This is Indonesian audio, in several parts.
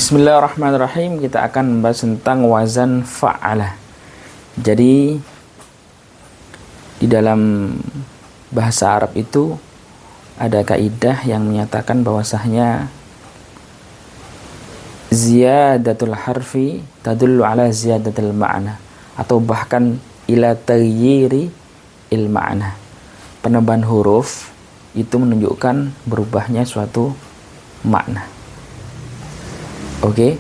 Bismillahirrahmanirrahim. Kita akan membahas tentang wazan fa'ala. Jadi di dalam bahasa Arab itu ada kaidah yang menyatakan bahwasanya ziyadatul harfi tadullu ala ziyadatul ma'na, atau bahkan ila taghyiri il ma'na. Penambahan huruf itu menunjukkan berubahnya suatu makna. Oke.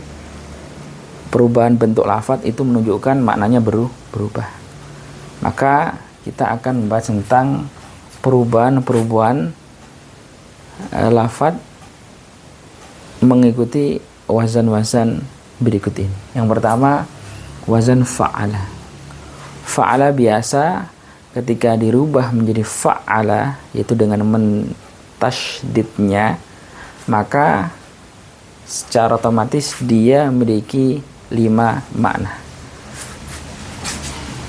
Perubahan bentuk lafadz itu menunjukkan maknanya berubah. Maka kita akan membahas tentang perubahan lafadz mengikuti wazan-wazan berikut ini. Yang pertama, wazan fa'ala. Fa'ala biasa ketika dirubah menjadi fa'ala, yaitu dengan mentasydidnya, maka secara otomatis dia memiliki 5 makna.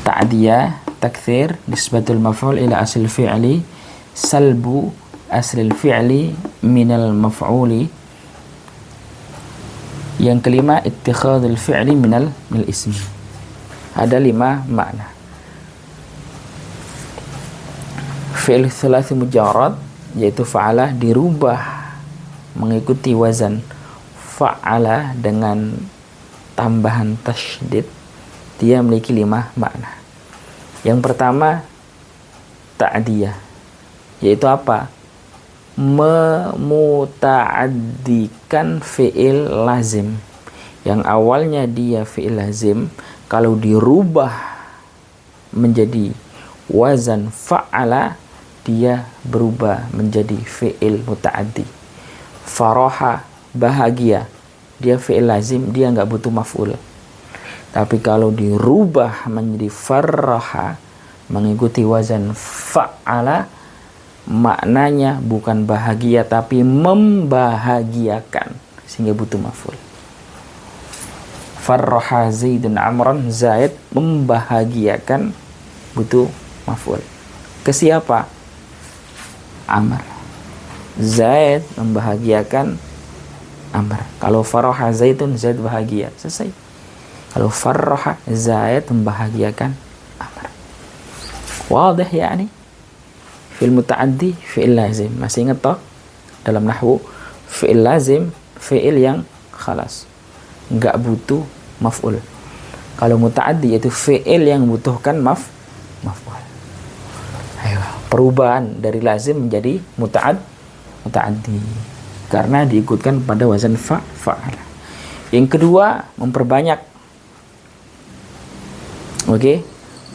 Ta'diyah, takthir, nisbatul maf'ul ila asl fi'li, salbu aslil fi'li minal maf'uli. Yang kelima, ittikhadul fi'li minal ismi. Ada 5 makna. Fi'il thulathi mujarrad, yaitu fa'ala, dirubah mengikuti wazan fa'ala dengan tambahan tasydid, dia memiliki 5 makna. Yang pertama, ta'diyah, yaitu apa? Memuta'addikan fi'il lazim yang awalnya dia fi'il lazim, kalau dirubah menjadi wazan fa'ala, dia berubah menjadi fi'il muta'addi. Faraha, bahagia, dia fi'il lazim, dia nggak butuh maf'ul. Tapi kalau dirubah menjadi farraha mengikuti wazan fa'ala, maknanya bukan bahagia tapi membahagiakan, sehingga butuh maf'ul. Farraha Zaidun Amran, Zaid membahagiakan, butuh maf'ul. Ke siapa? Amr. Zaid membahagiakan Amr. Kalau faraha Zaidun, Zaid bahagia, selesai. Kalau farraha Zaid membahagiakan Amr. Wadah ya ini. Fi'il muta'addi, fi'il lazim. Masih ingat toh? Dalam nahwu, fi'il lazim, fi'il yang khalas, nggak butuh maf'ul. Kalau muta'addi yaitu fi'il yang membutuhkan maf'ul. Ayo, perubahan dari lazim menjadi muta'addi karena diikutkan pada wazan fa'ala. Yang kedua, memperbanyak. Oke.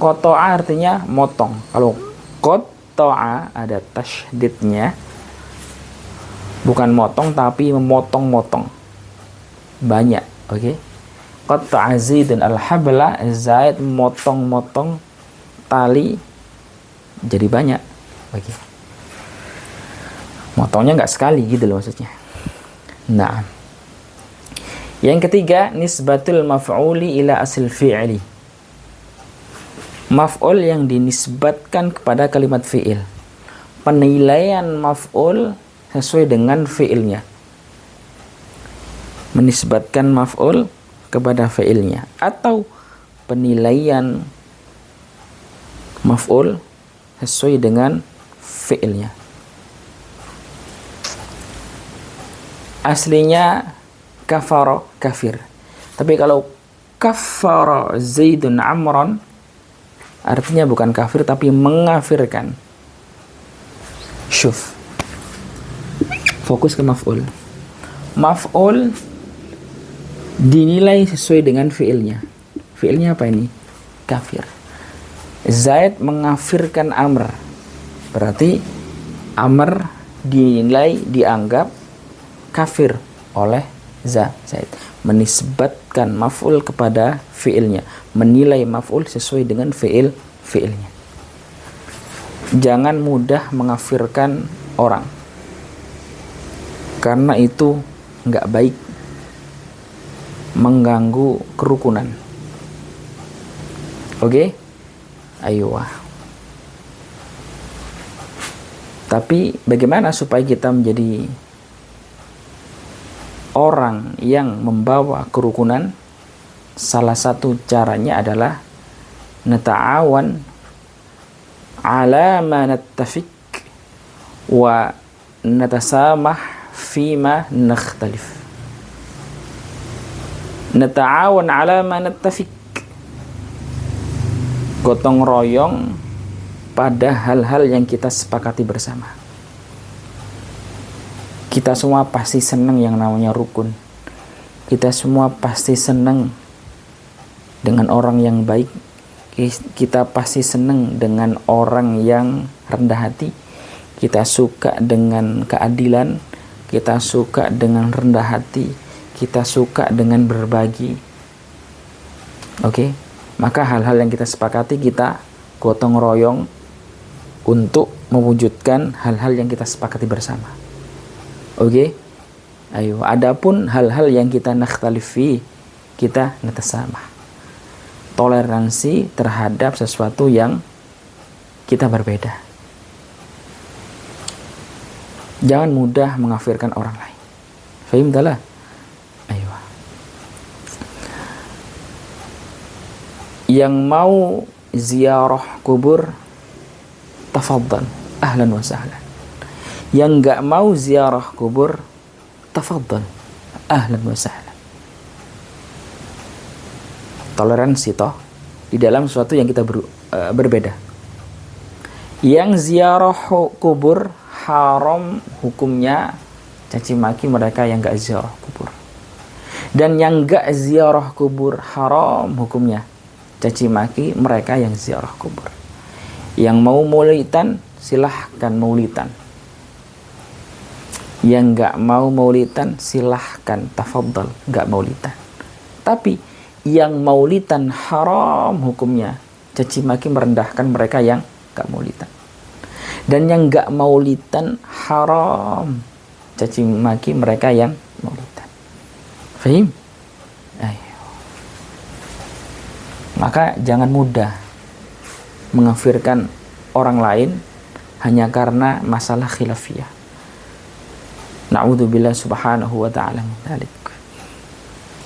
Qata'a artinya motong. Kalau qata'a ada tasydidnya, bukan motong tapi memotong-motong. Banyak, oke. Qata'a Zaidun al-habla, Zaid motong-motong tali jadi banyak. Oke. Motongnya nggak sekali gitu loh maksudnya. Nah, yang ketiga, nisbatul maf'uli ila asl fi'li. Maf'ul yang dinisbatkan kepada kalimat fi'il. Penilaian maf'ul sesuai dengan fi'ilnya. Menisbatkan maf'ul kepada fi'ilnya, atau penilaian maf'ul sesuai dengan fi'ilnya. Aslinya kafara, kafir. Tapi kalau kafara Zaidun Amran, artinya bukan kafir tapi mengafirkan. Syuf. Fokus ke maf'ul. Maf'ul dinilai sesuai dengan fi'ilnya. Fi'ilnya apa ini? Kafir. Zaid mengafirkan Amr. Berarti Amr dinilai, dianggap kafir oleh Zaid. Menisbatkan maf'ul kepada fi'ilnya, menilai maf'ul sesuai dengan fi'ilnya. Jangan mudah mengafirkan orang, karena itu nggak baik, mengganggu kerukunan. Oke? Ayo. Tapi bagaimana supaya kita menjadi orang yang membawa kerukunan, salah satu caranya adalah nata'awan ala ma nattafiq wa natasamah fima nakhtalif. Nata'awan ala ma nattafiq, gotong royong pada hal-hal yang kita sepakati bersama. Kita semua pasti senang yang namanya rukun. Kita semua pasti senang dengan orang yang baik. Kita pasti senang dengan orang yang rendah hati. Kita suka dengan keadilan. Kita suka dengan rendah hati. Kita suka dengan berbagi. Oke? Maka hal-hal yang kita sepakati, kita gotong royong untuk mewujudkan hal-hal yang kita sepakati bersama. Oke? Ayo, adapun hal-hal yang kita nakhtalifi, kita natasamah. Toleransi terhadap sesuatu yang kita berbeda. Jangan mudah mengkafirkan orang lain. Fahim talah? Ayo. Yang mau ziarah kubur, tafadhal, ahlan wa sahlan. Yang enggak mau ziarah kubur, tafadhal, ahlan wa sahlan. Toleransi toh di dalam sesuatu yang kita berbeda. Yang ziarah kubur haram hukumnya caci maki mereka yang enggak ziarah kubur. Dan yang enggak ziarah kubur haram hukumnya caci maki mereka yang ziarah kubur. Yang mau maulidan silahkan maulidan. Yang enggak mau maulidan silahkan, tafadhal, enggak maulidan. Tapi yang maulidan haram hukumnya caci maki merendahkan mereka yang enggak maulidan. Dan yang enggak maulidan haram caci maki mereka yang maulidan. Fahim? Ayo. Maka jangan mudah mengkafirkan orang lain hanya karena masalah khilafiyah. Na'udzubillah subhanahu wa ta'ala min dzalik.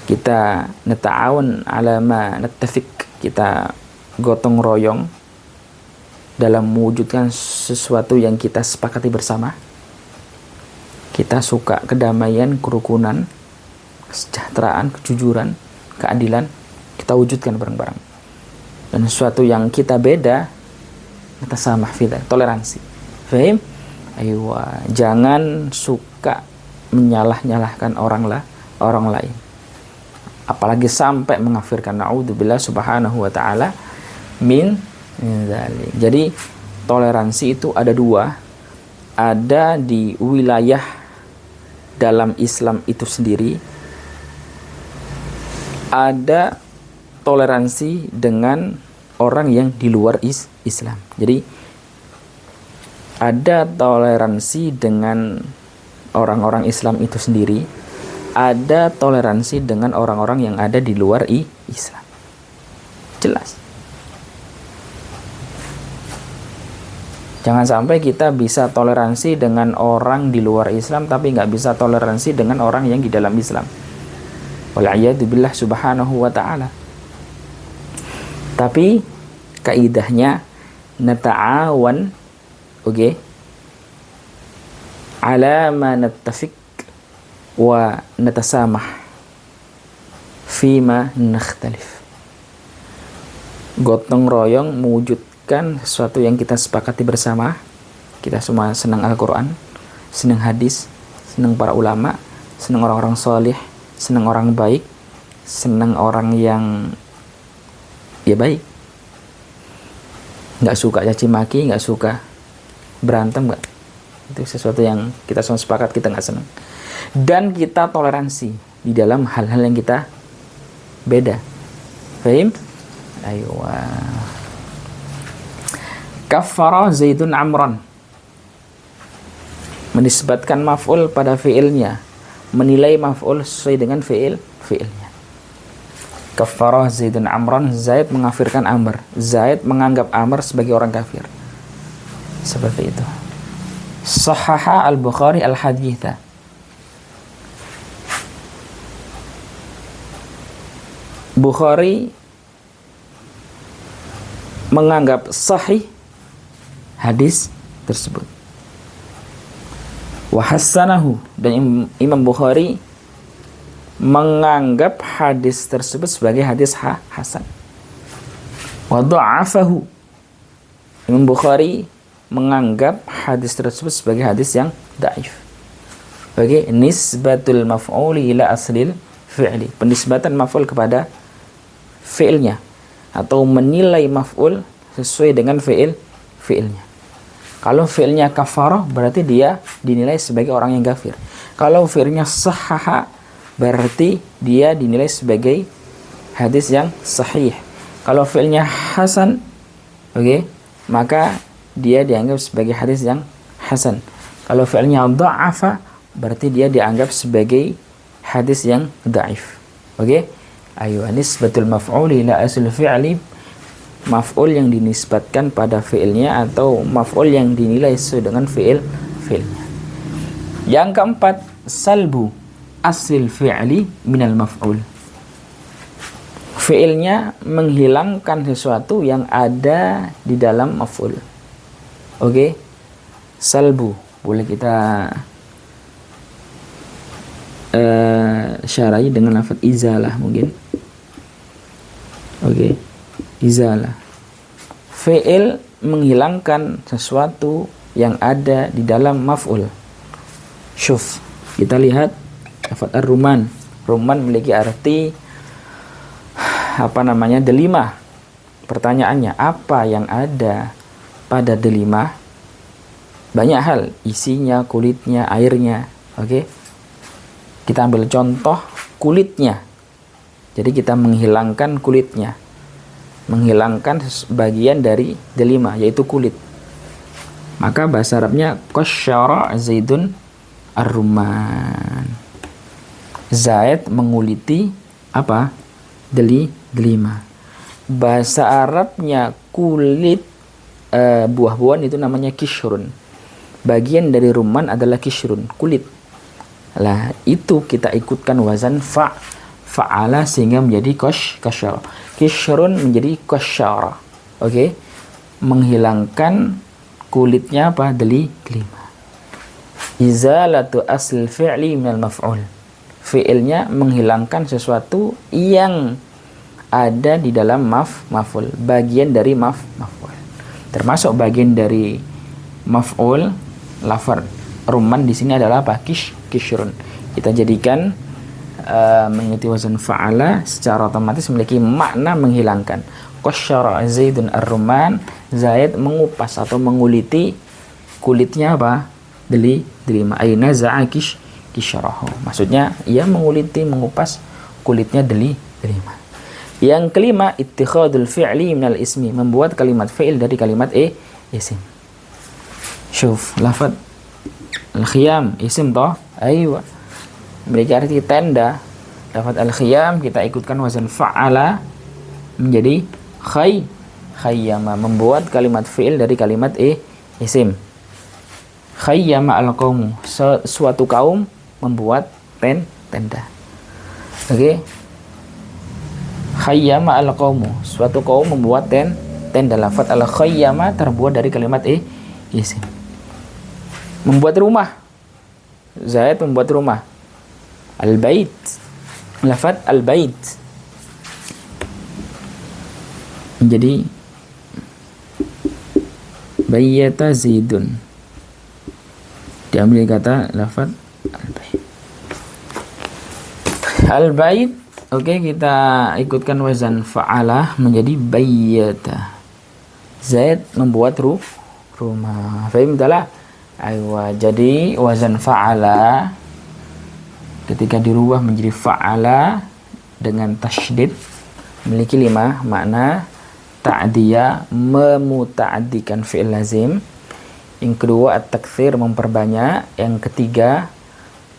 Kita nata'awan ala ma nattafiq, kita gotong royong dalam mewujudkan sesuatu yang kita sepakati bersama. Kita suka kedamaian, kerukunan, kesejahteraan, kejujuran, keadilan, kita wujudkan bareng-bareng. Dan sesuatu yang kita beda, kita sama filah, toleransi. Fahim? Ayo, jangan suka menyalah-nyalahkan orang lain. Apalagi sampai mengkafirkan, naudzubillah subhanahu wa ta'ala min dzalik. Jadi toleransi itu ada dua. Ada di wilayah dalam Islam itu sendiri. Ada toleransi dengan orang yang di luar Islam. Jadi ada toleransi dengan orang-orang Islam itu sendiri, ada toleransi dengan orang-orang yang ada di luar Islam. Jelas. Jangan sampai kita bisa toleransi dengan orang di luar Islam tapi nggak bisa toleransi dengan orang yang di dalam Islam. Wal'iyadzubillah subhanahu wa ta'ala. Tapi kaidahnya nata'awan, oke, ala ma nattafiq wa natasamah fima nakhtalif. Gotong royong mewujudkan sesuatu yang kita sepakati bersama. Kita semua senang Al-Quran, senang hadis, senang para ulama, senang orang-orang soleh, senang orang baik, senang orang yang ya baik. Nggak suka caci maki, nggak suka berantem, nggak. Itu sesuatu yang kita semua sepakat kita nggak senang. Dan kita toleransi di dalam hal-hal yang kita beda. Fahim? Ayo. Kaffara Zaidun Amran. Menisbatkan maf'ul pada fi'ilnya. Menilai maf'ul sesuai dengan fi'ilnya. Kaffara Zaidun Amran. Zaid mengkafirkan Amr. Zaid menganggap Amr sebagai orang kafir. Seperti itu. Sahaha al-Bukhari al-haditha. Bukhari menganggap sahih hadis tersebut. Wa hassanahu, dan Imam Bukhari menganggap hadis tersebut sebagai hadis hasan. Wa dha'afahu, Imam Bukhari menganggap hadis tersebut sebagai hadis yang dhaif. Oke, nisbatul maf'uli ila aslil fi'li, penisbatan maf'ul kepada fi'ilnya, atau menilai maf'ul sesuai dengan fi'ilnya. Kalau fi'ilnya kafarah, berarti dia dinilai sebagai orang yang kafir. Kalau fi'ilnya sahaha, berarti dia dinilai sebagai hadis yang sahih. Kalau fi'ilnya hasan, oke, maka dia dianggap sebagai hadis yang hasan. Kalau fi'ilnya dha'afa, berarti dia dianggap sebagai hadis yang dhaif. Oke? Ayo, nisbatul maf'uli ila asl fi'li, maf'ul yang dinisbatkan pada fi'ilnya atau maf'ul yang dinilai sesuai dengan fi'ilnya. Yang keempat, salbu asil fi'li minal maf'ul. Fi'ilnya menghilangkan sesuatu yang ada di dalam maf'ul. Oke? Salbu, boleh kita syarahi dengan lafaz izalah mungkin. Oke. Izalah, fi'il menghilangkan sesuatu yang ada di dalam maf'ul. Syuf, kita lihat lafaz ar-ruman. Ruman memiliki arti delimah. Pertanyaannya, apa yang ada pada delimah? Banyak hal, isinya, kulitnya, airnya. Oke. Kita ambil contoh kulitnya. Jadi kita menghilangkan kulitnya, menghilangkan bagian dari delima, yaitu kulit. Maka bahasa Arabnya qasyara Zaidun ar-rumman. Zaid menguliti apa? Delima. Bahasa Arabnya kulit buah-buahan itu namanya kishrun. Bagian dari rumman adalah kishrun, kulit. Lah, itu kita ikutkan wazan fa'ala sehingga menjadi qasyara. Kishrun menjadi qasyara. Oke. Menghilangkan kulitnya apa? Delima. Izalatu asl fi'li minal maf'ul. Fi'ilnya menghilangkan sesuatu yang ada di dalam maf'ul, bagian dari maf'ul. Termasuk bagian dari maf'ul, lafaz rumman di sini adalah apa? Kishrun. Kita jadikan mengikuti wazan fa'ala secara otomatis memiliki makna menghilangkan. Qasyara Zaidun ar-rumman, Zaid mengupas atau menguliti kulitnya apa? Delima. Aina za'a kisyarahu. Maksudnya ia menguliti, mengupas kulitnya delima. Yang kelima, ittikhadul fi'li minal ismi, membuat kalimat fi'il dari kalimat isim. Syuf, lafaz al-khiyam isim toh? Aywa. Memiliki arti tenda. Lafaz al-khiyam kita ikutkan wazan fa'ala menjadi khayyama, membuat kalimat fi'il dari kalimat isim. Khayyama al-qaumu, suatu kaum membuat tenda. Oke. Khayyama al-qaumu, suatu kaum membuat tenda. Lafaz al-khayyama terbuat dari kalimat isim. Membuat rumah, Zaid membuat rumah. Al-bait, lafaz al-bait menjadi bayyata Zaidun, diambil kata lafaz al-bait. Al-bait, oke, kita ikutkan wazan fa'ala menjadi bayyata. Zaid membuat rumah. Fahim talah? Aywa, jadi wazan fa'ala ketika dirubah menjadi fa'ala dengan tasydid memiliki 5 makna. Ta'diyah, memuta'addikan fi'il lazim. Yang kedua, at-taktsir, memperbanyak. Yang ketiga,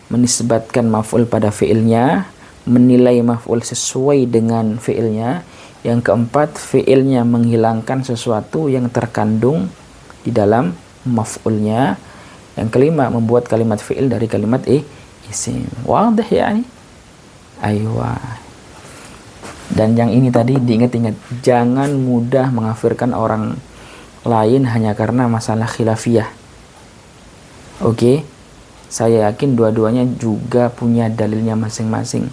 menisbatkan maf'ul pada fi'ilnya, menilai maf'ul sesuai dengan fi'ilnya. Yang keempat, fi'ilnya menghilangkan sesuatu yang terkandung di dalam maf'ulnya. Yang kelima, membuat kalimat fi'il dari kalimat isim. Wadah ya ini? Aywa. Dan yang ini tadi diingat-ingat, jangan mudah mengkafirkan orang lain hanya karena masalah khilafiyah. Oke, saya yakin dua-duanya juga punya dalilnya masing-masing.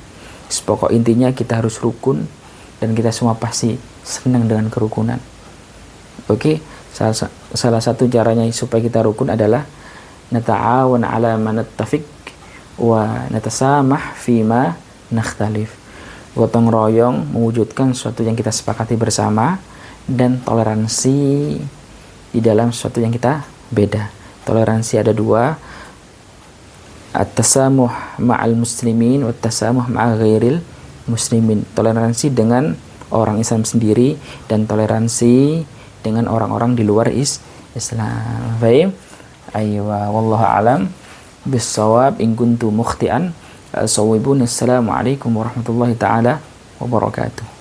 Pokok intinya kita harus rukun dan kita semua pasti senang dengan kerukunan. Oke, salah satu caranya supaya kita rukun adalah nata'awan ala ma nattafiq wa natasamah fima nakhtalif. Gotong royong mewujudkan sesuatu yang kita sepakati bersama dan toleransi di dalam sesuatu yang kita beda. Toleransi ada dua, at-tasamuh ma'al muslimin wa at-tasamuh ma'a ghairil muslimin. Toleransi dengan orang Islam sendiri dan toleransi dengan orang-orang di luar Islam. Baik. Aywa wallahu alam bis-shawab. In kuntu mukhti'an sawibun. Assalamualaikum warahmatullahi taala wabarakatuh.